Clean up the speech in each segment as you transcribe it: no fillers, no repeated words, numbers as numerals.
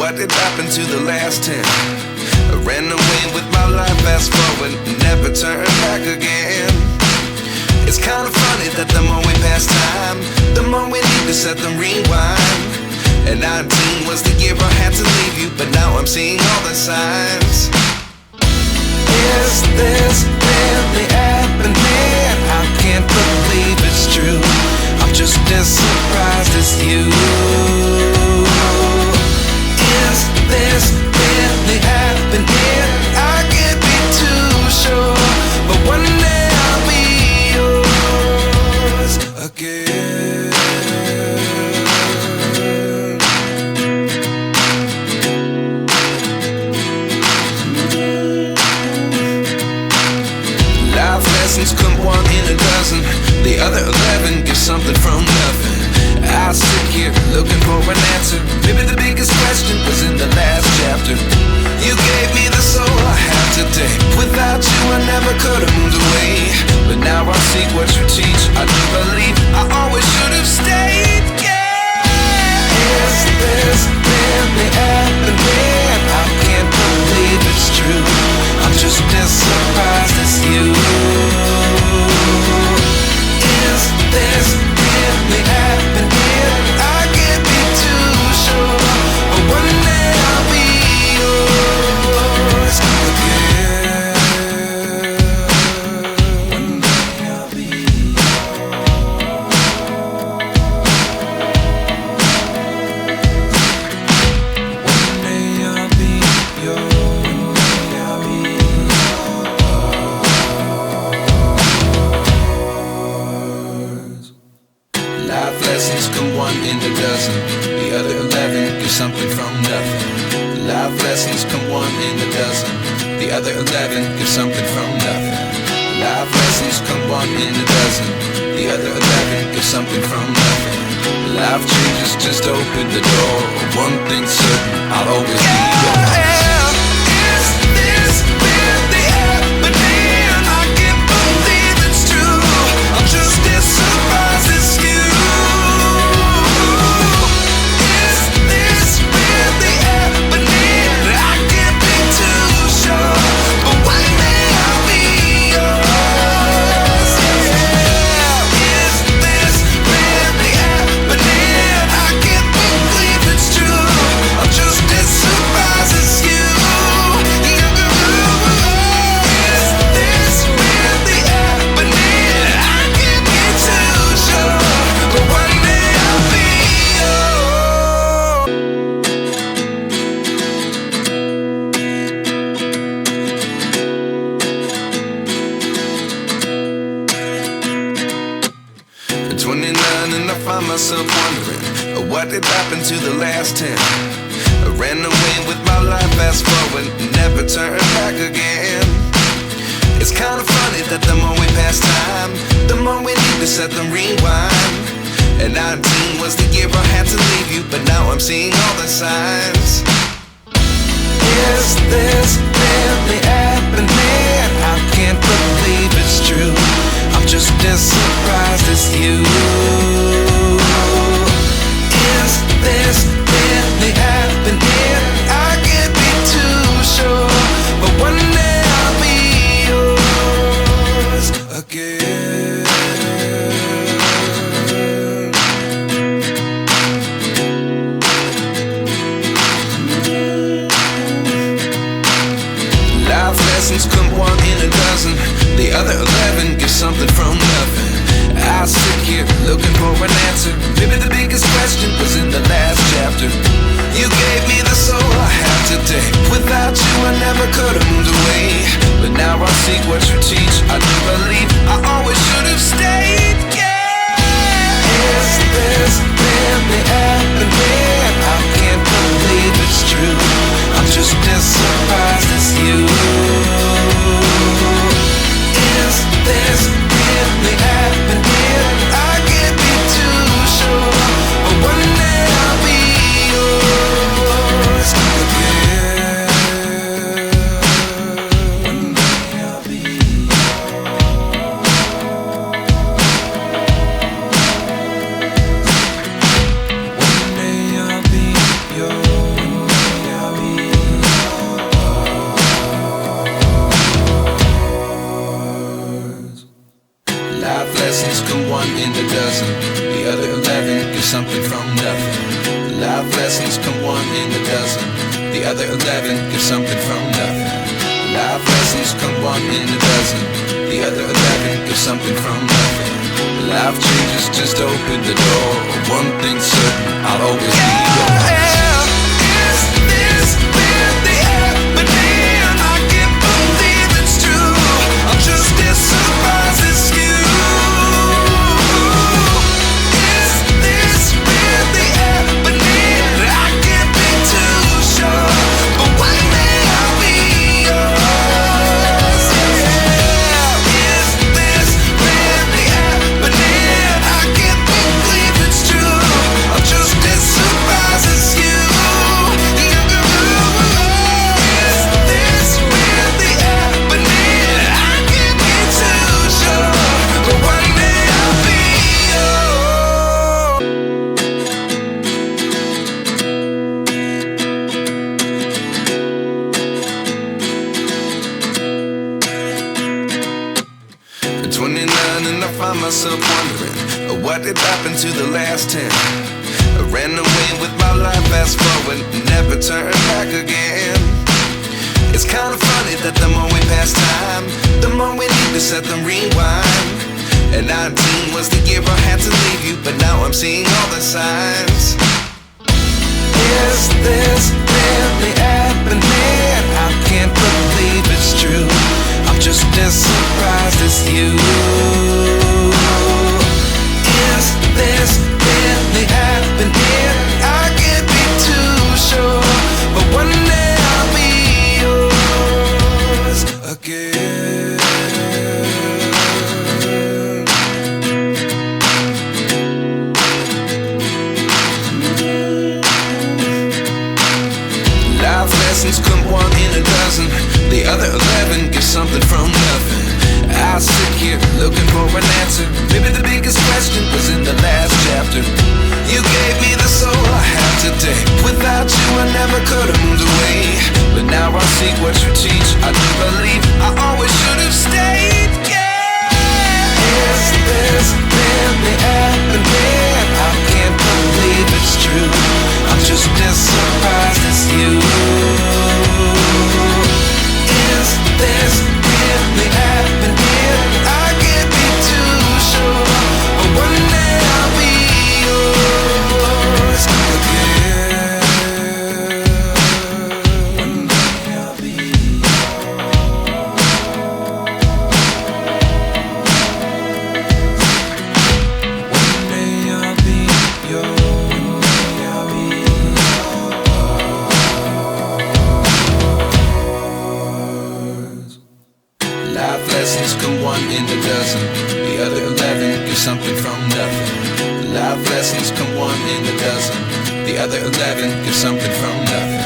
What did happen to the last 10? I ran away with my life, fast forward, never turn back again. It's kind of funny that the more we pass time, the more we need to set them rewind. And 19 was the year I had to leave you, but now I'm seeing all the signs. Is this really happening? I can't believe it's true. I'm just as surprised as you. Is this really happening? I can't be too sure, but one day I'll be yours again. Life lessons come one in a dozen. The other 11 give something from nothing. I sit here looking for an answer. Maybe the biggest question was in the last chapter. You gave me the soul I have today. Without you I never could have moved away. But now I see what you teach. I do believe I always should have stayed. Yeah. Is this really happening? I can't believe it's true. I'm just as surprised as you. Is this really happening? I can't be too sure, but one day I'll be yours again. One day I'll be yours. One day I'll be yours. One day I'll be yours. Life lessons come one in a dozen. The other 11 give something from nothing. Life lessons come one in a dozen. The other 11 give something from nothing. Life lessons come one in a dozen. The other 11 give something from nothing. Life changes just open the door. One thing's certain, I'll always be yours. Is this really happening? I can't believe it's true. I'm just as surprised as you. Is this really happening? I can't be too sure, but one day I'll be yours. Yeah. Is this really happening? I can't believe it's true. I'm just as surprised as you. Is this really happening? I can't be too sure, but one day I'll be yours. 29 and I find myself wondering, what did happen to the last 10? I ran away with my life, fast forward, never turn back again. It's kind of funny that the more we pass time, the more we need to set them rewind. And 19 was the year I had to leave you, but now I'm seeing all the signs. Is this really happening? I can't believe it's true. I'm just as surprised as you. Is this really happening? I can't be too sure, but one day I'll be yours again. Life lessons come one in a dozen. The other 11 give something from nothing. I sit here looking for an answer. Maybe the biggest question was in the last chapter. You gave me the soul I have today. Without you I never could have moved away. But now I see what you teach. I do believe I always should have stayed. Yeah. Is this really happening? I can't believe it's true. I'm just as surprised as you. Is this really happening? I can't be too sure, but one day I'll be yours again. One day I'll be yours. One day I'll be yours. 11 give something from nothing. Life lessons come one in a dozen. The other 11 give something from nothing. Life changes just open the door. One thing's certain, I'll always be yours. Is this really happening? I can't believe it's true. I'm just as surprised as you. Is this really happening? I can't be too sure, but one day I'll be yours. Is this really happening? I can't believe it's true. I'm just as surprised as you. Is this really happening? I can't be too sure, but one day I'll be yours. At 29 and I find myself wondering, what did happen to the last 10? I ran away with my life, fast forward, never turn back again. It's kind of funny that the more we pass time, the more we need to set them rewind. And 19 was the year I had to leave you, but now I'm seeing all the signs. Is this really happening? I can't believe it's true. I'm just as surprised as you. Is this really happening? I can't be too sure, but one day I'll be yours again. Life lessons come one in a dozen. The other 11 give something from nothing. I sit here looking for an answer. Maybe the biggest question was in the last chapter. You gave me the soul I have today. Without you I never could have moved away. But now I see what you teach. I do believe I always should have stayed. Yeah. Is this really happening? I can't believe it's true. I'm just as surprised as you. Is this really happening? I can't be too sure, but one day I'll be yours again. One day I'll be yours. One day I'll be yours. I'll be yours. Life lessons come one in a dozen. The other 11 give something from nothing. Life lessons come one in a dozen. The other 11 give something from nothing.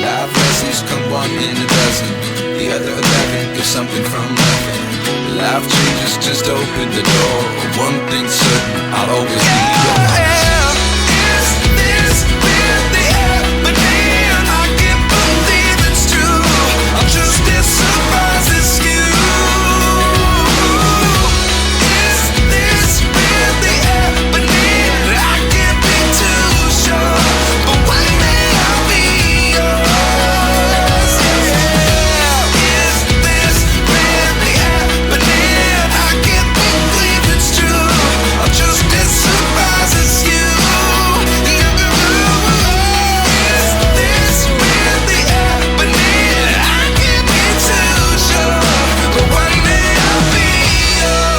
Life lessons come one in a dozen. The other 11 give something from nothing. Life changes just open the door. One thing's certain, I'll always be yours. Is this really happening? I can't believe it's true. I'm just as surprised as you. Is this really happening? I can't be too sure, but one day I'll be yours. Is this really happening? I can't believe it's true. I'm just as surprised as you. Is this really happening? I can't be too sure, but one day I'll be yours.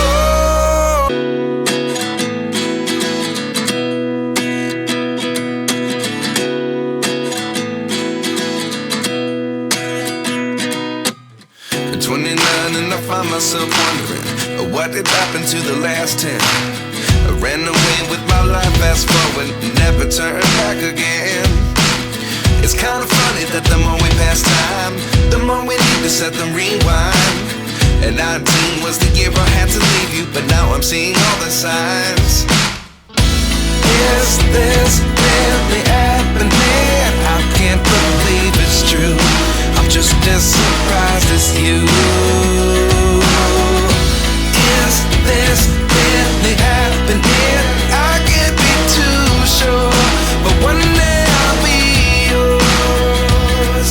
At 29 and I find myself wondering, what did happen to the last 10? I ran away with my life, fast forward, never turn back again. It's kind of funny that the more we pass time, the more we need to set them rewind. And 19 was the year I had to leave you, but now I'm seeing all the signs. Is this really happening? I can't believe it's true. I'm just as surprised as you. Is this really happening? I can't be too sure, but one day I'll be yours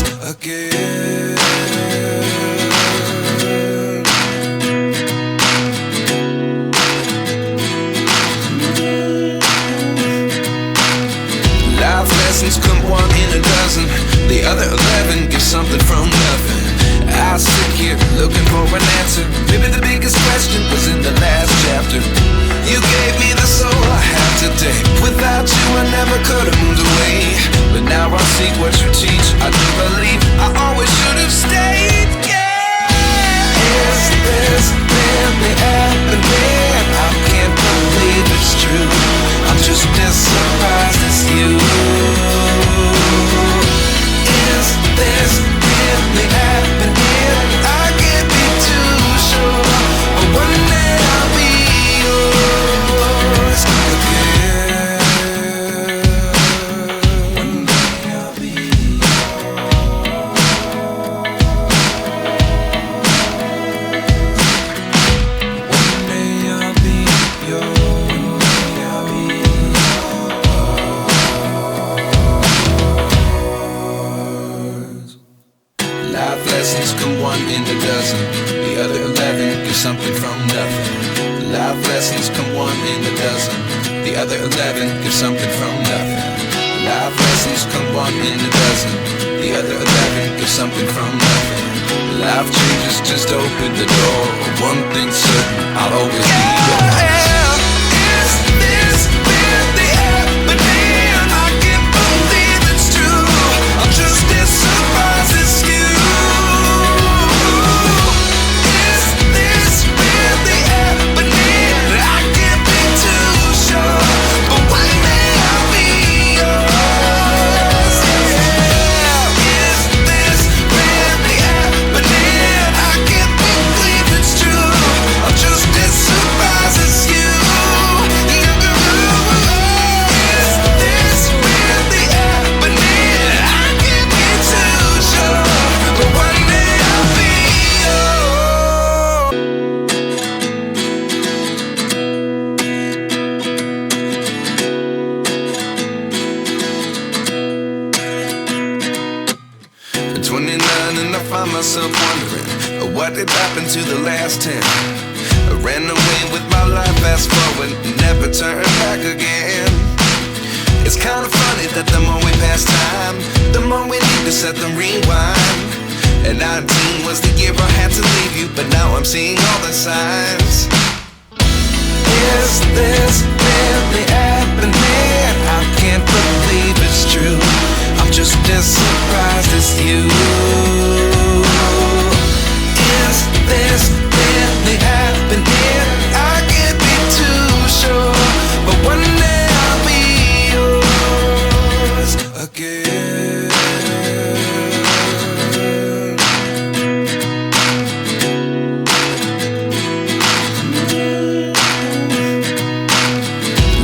Life lessons come one in a dozen. The other 11 get something from nothing. Life lessons come one in a dozen. The other 11 get something from nothing. Life lessons come one in a dozen. The other 11 get something from nothing. Life changes just open the door. One thing's certain, I'll always be yours. Is this really happening? I can't believe it's true. I'm just as surprised as you. Is this really happening? I can't be too sure, but one day I'll be yours. Yeah. Is this really happening? I can't believe it's true. I'm just as surprised as you. Is this really happening? I can't be too sure, but one day I'll be yours. 29 and I find myself wondering what did happen to the last 10. I ran away with my life, fast forward, never turn back again. It's kind of funny that the more we pass time, the more we need to set them rewind. And 19 was the year I had to leave you, but now I'm seeing all the signs. Is this really happening? I can't believe it's true. I'm just as surprised as you. Is this really happening? I can't be too sure, but one day I'll be yours again.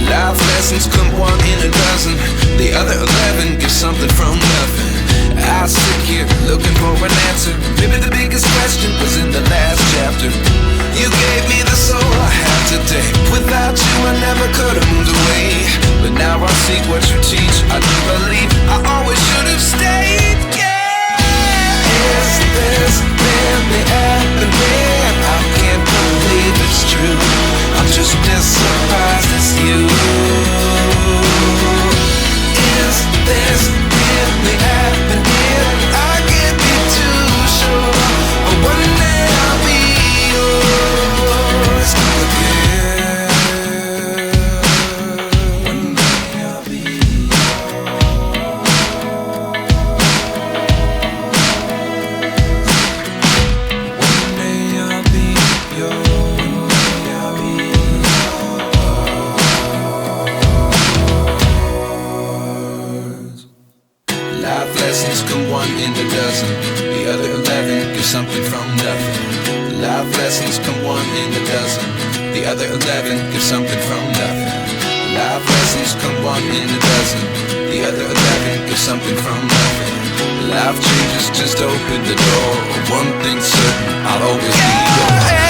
Life lessons come one in a dozen. The other 11 get something from nothing. I sit here looking for an answer. Maybe the biggest question was in the last chapter. You gave me the soul I have today. Without you I never could have moved away. But now I see what you teach. I do believe I always should have stayed. Yeah. Is this really happening? I can't believe it's true. I'm just as surprised as you. Is this really happening? I can't be too sure, but one day I'll be yours again. One day I'll be One day I'll be yours. One day I'll be Life lessons come one in a dozen. The other 11 get something from nothing. Life lessons come one in a dozen. The other 11 get something from nothing. Life lessons come one in a dozen. The other 11 get something from nothing. Life changes just open the door. One thing's certain, I'll always be yours.